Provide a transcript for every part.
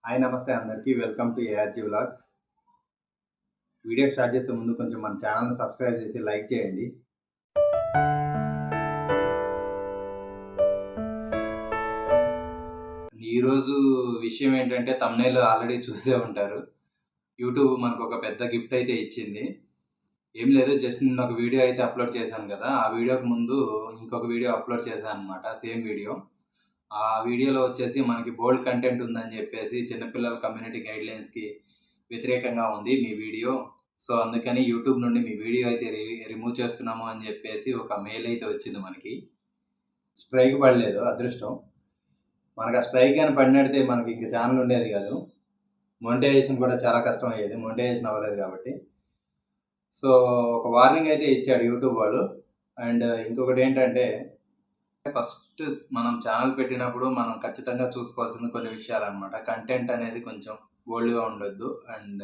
Hi నమస్తే అందరికీ welcome to ARG vlogs. Video start చేసే ముందు కొంచెం మన ఛానల్‌ని సబ్స్క్రైబ్ చేసి లైక్ చేయండి. ఈరోజు విషయం ఏంటంటే థంబ్‌నెయిల్ ఆల్రెడీ చూసే ఉంటారు. యూట్యూబ్ మనకొక పెద్ద గిఫ్ట్ అయితే ఇచ్చింది. ఏం లేదు, జస్ట్ నిన్న ఒక వీడియో అయితే అప్‌లోడ్ చేశాను కదా! ఆ వీడియోకి ముందు ఇంకొక వీడియో అప్‌లోడ్ చేశాననమాట. Same video. ఆ వీడియోలో వచ్చేసి మనకి బోల్డ్ కంటెంట్ ఉందని చెప్పేసి చిన్న పిల్లల కమ్యూనిటీ గైడ్‌లైన్స్‌కి వ్యతిరేకంగా ఉంది మీ వీడియో. సో, అందుకని యూట్యూబ్ నుండి మీ వీడియో అయితే రిమూవ్ చేస్తున్నాము అని చెప్పేసి ఒక మెయిల్ అయితే వచ్చింది మనకి. స్ట్రైక్ పడలేదు, అదృష్టం. మనకు ఆ స్ట్రైక్ గాని పడినట్టే మనకి ఇంక ఛానెల్ ఉండేది కాదు. మోనిటైజేషన్ కూడా చాలా కష్టం అయ్యేది. మోనిటైజేషన్ అవ్వలేదు కాబట్టి. సో, ఒక వార్నింగ్ అయితే ఇచ్చాడు యూట్యూబ్ వాళ్ళు. అండ్ ఇంకొకటేంటంటే ఫస్ట్ మనం ఛానెల్ పెట్టినప్పుడు మనం ఖచ్చితంగా చూసుకోవాల్సిన కొన్ని విషయాలనమాట. కంటెంట్ అనేది కొంచెం బోల్డ్‌గా ఉండొద్దు. అండ్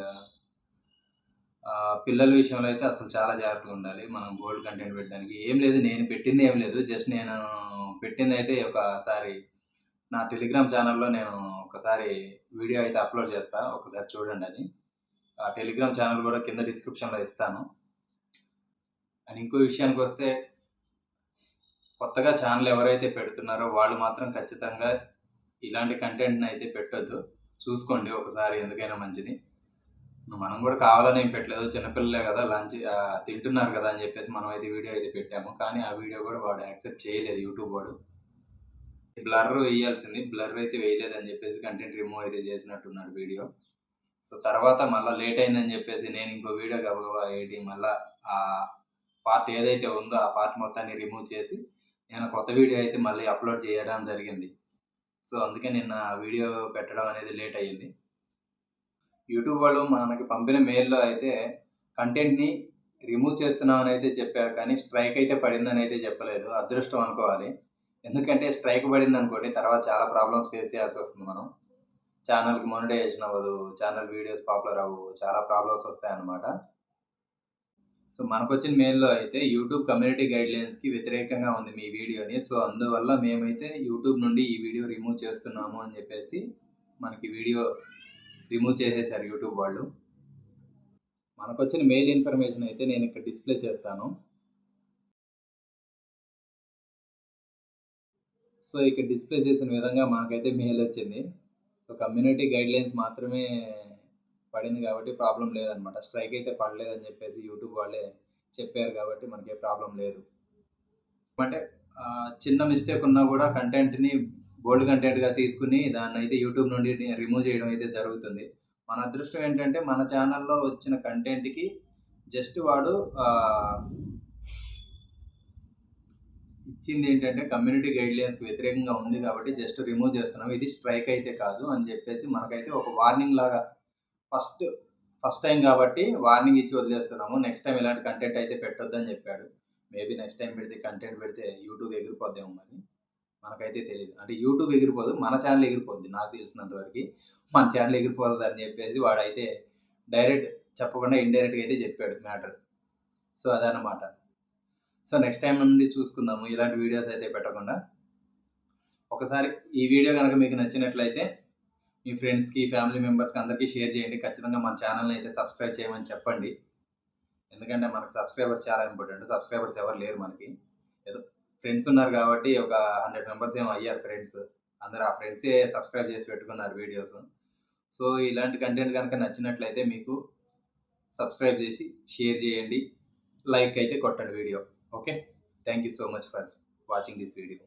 పిల్లల విషయంలో అయితే అసలు చాలా జాగ్రత్తగా ఉండాలి. మనం బోల్డ్ కంటెంట్ పెట్టడానికి. ఏం లేదు, నేను పెట్టింది ఏం లేదు. జస్ట్ నేను పెట్టిందయితే ఒకసారి నా టెలిగ్రామ్ ఛానెల్‌లో నేను ఒకసారి వీడియో అయితే అప్‌లోడ్ చేస్తా. ఒకసారి చూడండి అది. ఆ టెలిగ్రామ్ ఛానెల్ కూడా కింద డిస్క్రిప్షన్‌లో ఇస్తాను. అండ్ ఇంకో విషయానికొస్తే కొత్తగా ఛానెల్ ఎవరైతే పెడుతున్నారో వాళ్ళు మాత్రం ఖచ్చితంగా ఇలాంటి కంటెంట్‌ని అయితే పెట్టొద్దు. చూసుకోండి ఒకసారి, ఎందుకైనా మంచిది. మనం కూడా కావాలని ఏం పెట్టలేదు. చిన్నపిల్లలే కదా, తింటున్నారు కదా అని చెప్పేసి మనమైతే వీడియో అయితే పెట్టాము. కానీ ఆ వీడియో కూడా వాడు యాక్సెప్ట్ చేయలేదు, యూట్యూబ్ వాడు. బ్లర్ వేయాల్సింది. బ్లర్ అయితే వేయలేదని చెప్పేసి కంటెంట్ రిమూవ్ అయితే చేసినట్టున్నాడు వీడియో. సో, తర్వాత మళ్ళా లేట్ అయిందని చెప్పేసి నేను ఇంకో వీడియో గబగబా ఎడిట్ మళ్ళా ఆ పార్ట్ ఏదైతే ఉందో ఆ పార్ట్ మొత్తాన్ని రిమూవ్ చేసి నేను కొత్త వీడియో అయితే మళ్ళీ అప్‌లోడ్ చేయడం జరిగింది. సో, అందుకే నిన్న వీడియో పెట్టడం అనేది లేట్ అయ్యింది. యూట్యూబ్ వాళ్ళు మనకి పంపిన మెయిల్‌లో అయితే కంటెంట్‌ని రిమూవ్ చేస్తున్నామని అయితే చెప్పారు. కానీ స్ట్రైక్ అయితే పడిందని అయితే చెప్పలేదు. అదృష్టం అనుకోవాలి. ఎందుకంటే స్ట్రైక్ పడిందనుకోండి తర్వాత చాలా ప్రాబ్లమ్స్ ఫేస్ చేయాల్సొస్తుంది మనం. ఛానెల్‌కి మోనిటైజేషన్ అవ్వదు. ఛానెల్ వీడియోస్ పాపులర్ అవ్వవు. చాలా ప్రాబ్లమ్స్ వస్తాయన్నమాట. సో, మనకొచ్చిన మెయిల్‌లో అయితే యూట్యూబ్ కమ్యూనిటీ గైడ్‌లైన్స్‌కి వ్యతిరేకంగా ఉంది మీ వీడియోని. సో, అందువల్ల మేమైతే యూట్యూబ్ నుండి ఈ వీడియో రిమూవ్ చేస్తున్నాము అని చెప్పేసి మనకి వీడియో రిమూవ్ చేసేసారు యూట్యూబ్ వాళ్ళు. మనకొచ్చిన మెయిల్ ఇన్ఫర్మేషన్ అయితే నేను ఇక్కడ డిస్‌ప్లే చేస్తాను. సో, ఇక్కడ డిస్‌ప్లే చేసిన విధంగా మనకైతే మెయిల్ వచ్చింది. సో, కమ్యూనిటీ గైడ్‌లైన్స్ మాత్రమే పడింది కాబట్టి ప్రాబ్లమ్ లేదనమాట. స్ట్రైక్ అయితే పడలేదని చెప్పేసి యూట్యూబ్ వాళ్ళే చెప్పారు కాబట్టి మనకే ప్రాబ్లమ్ లేదు. అంటే చిన్న మిస్టేక్ ఉన్నా కూడా కంటెంట్‌ని బోల్డ్ కంటెంట్‌గా తీసుకొని దాన్నయితే యూట్యూబ్ నుండి రిమూవ్ చేయడం అయితే జరుగుతుంది. మన అదృష్టం ఏంటంటే మన ఛానెల్‌లో వచ్చిన కంటెంట్‌కి జస్ట్ వాడు ఇచ్చిందేంటంటే కమ్యూనిటీ గైడ్‌లైన్స్‌కి వ్యతిరేకంగా ఉంది కాబట్టి జస్ట్ రిమూవ్ చేస్తున్నాం. ఇది స్ట్రైక్ అయితే కాదు అని చెప్పేసి మనకైతే ఒక వార్నింగ్ లాగా ఫస్ట్ ఫస్ట్ టైమ్ కాబట్టి వార్నింగ్ ఇచ్చి వదిలేస్తున్నాము. నెక్స్ట్ టైమ్ ఇలాంటి కంటెంట్ అయితే పెట్టొద్దని చెప్పాడు. మేబీ నెక్స్ట్ టైమ్ కంటెంట్ పెడితే యూట్యూబ్ ఎగిరిపోద్దేమో మరి. మనకైతే తెలీదు. అంటే యూట్యూబ్ ఎగిరిపోదు. మన ఛానెల్ ఎగిరిపోద్ది నాకు తెలిసినంత వరకి. మన ఛానెల్ ఎగిరిపోతదని చెప్పేసి వాడైతే డైరెక్ట్ చెప్పకుండా ఇండైరెక్ట్‌గా అయితే చెప్పాడు మ్యాటర్. సో, అదనమాట. సో, నెక్స్ట్ టైమ్ నుండి చూసుకుందాము ఇలాంటి వీడియోస్ అయితే పెట్టకుండా. ఒకసారి ఈ వీడియో గనక మీకు నచ్చినట్లయితే మీ ఫ్రెండ్స్‌కి, ఫ్యామిలీ మెంబర్స్‌కి అందరికీ షేర్ చేయండి. ఖచ్చితంగా మన ఛానెల్‌ని అయితే సబ్స్క్రైబ్ చేయమని చెప్పండి. ఎందుకంటే మనకు సబ్స్క్రైబర్స్ చాలా ఇంపార్టెంట్. సబ్స్క్రైబర్స్ ఎవరు లేరు మనకి. ఏదో ఫ్రెండ్స్ ఉన్నారు కాబట్టి ఒక 100 మెంబర్స్ ఏమో అయ్యారు ఫ్రెండ్స్. అందరూ ఆ ఫ్రెండ్సే సబ్స్క్రైబ్ చేసి పెట్టుకున్నారు వీడియోస్. సో, ఇలాంటి కంటెంట్ గనక నచ్చినట్లయితే మీకు సబ్స్క్రైబ్ చేసి షేర్ చేయండి. లైక్ అయితే కొట్టండి video. Okay. Thank you so much for watching this video.